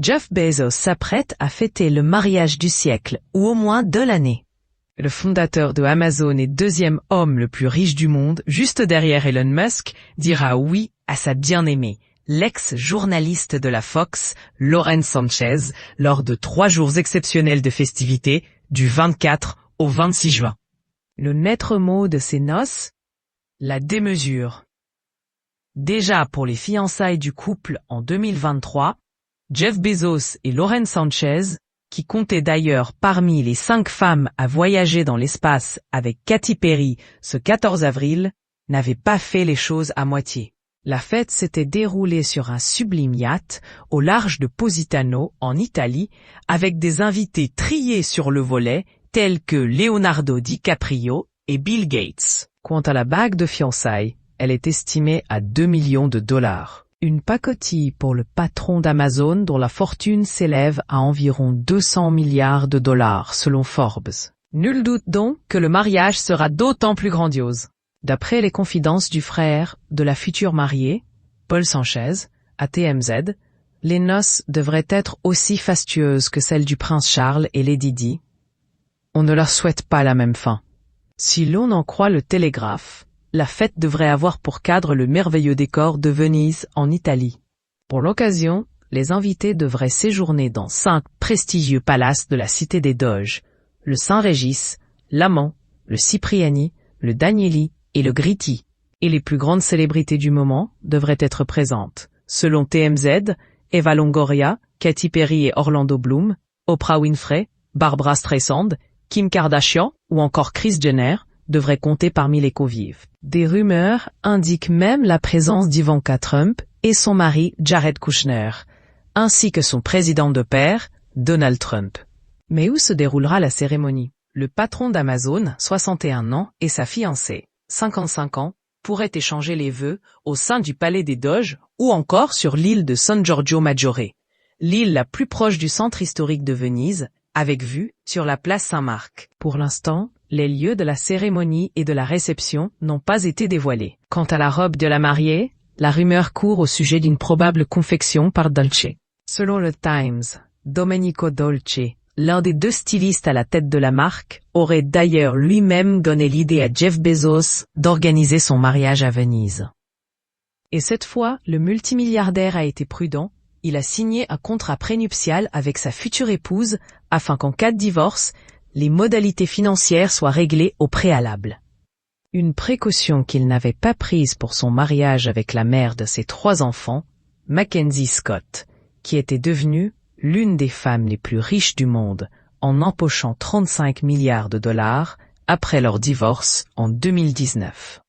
Jeff Bezos s'apprête à fêter le mariage du siècle, ou au moins de l'année. Le fondateur de Amazon et deuxième homme le plus riche du monde, juste derrière Elon Musk, dira oui à sa bien-aimée, l'ex-journaliste de la Fox, Lauren Sanchez, lors de 3 jours exceptionnels de festivités, du 24 au 26 juin. Le maître mot de ces noces? La démesure. Déjà pour les fiançailles du couple en 2023, Jeff Bezos et Lauren Sanchez, qui comptaient d'ailleurs parmi les 5 femmes à voyager dans l'espace avec Katy Perry ce 14 avril, n'avaient pas fait les choses à moitié. La fête s'était déroulée sur un sublime yacht au large de Positano, en Italie, avec des invités triés sur le volet, tels que Leonardo DiCaprio et Bill Gates. Quant à la bague de fiançailles, elle est estimée à 2 millions de dollars. Une pacotille pour le patron d'Amazon dont la fortune s'élève à environ 200 milliards de dollars selon Forbes. Nul doute donc que le mariage sera d'autant plus grandiose. D'après les confidences du frère de la future mariée, Paul Sanchez, à TMZ, les noces devraient être aussi fastueuses que celles du prince Charles et Lady Di. On ne leur souhaite pas la même fin. Si l'on en croit le Télégraphe, la fête devrait avoir pour cadre le merveilleux décor de Venise, en Italie. Pour l'occasion, les invités devraient séjourner dans 5 prestigieux palaces de la Cité des Doges, le Saint-Régis, l'Amant, le Cipriani, le Danieli et le Gritti. Et les plus grandes célébrités du moment devraient être présentes. Selon TMZ, Eva Longoria, Katy Perry et Orlando Bloom, Oprah Winfrey, Barbra Streisand, Kim Kardashian ou encore Kris Jenner devraient compter parmi les convives. Des rumeurs indiquent même la présence d'Ivanka Trump et son mari Jared Kushner, ainsi que son président de pair, Donald Trump. Mais où se déroulera la cérémonie? Le patron d'Amazon, 61 ans, et sa fiancée, 55 ans, pourraient échanger les vœux au sein du Palais des Doges ou encore sur l'île de San Giorgio Maggiore, l'île la plus proche du centre historique de Venise, avec vue sur la place Saint-Marc. Pour l'instant, les lieux de la cérémonie et de la réception n'ont pas été dévoilés. Quant à la robe de la mariée, la rumeur court au sujet d'une probable confection par Dolce. Selon le Times, Domenico Dolce, l'un des 2 stylistes à la tête de la marque, aurait d'ailleurs lui-même donné l'idée à Jeff Bezos d'organiser son mariage à Venise. Et cette fois, le multimilliardaire a été prudent, il a signé un contrat prénuptial avec sa future épouse afin qu'en cas de divorce, les modalités financières soient réglées au préalable. Une précaution qu'il n'avait pas prise pour son mariage avec la mère de ses 3 enfants, Mackenzie Scott, qui était devenue l'une des femmes les plus riches du monde en empochant 35 milliards de dollars après leur divorce en 2019.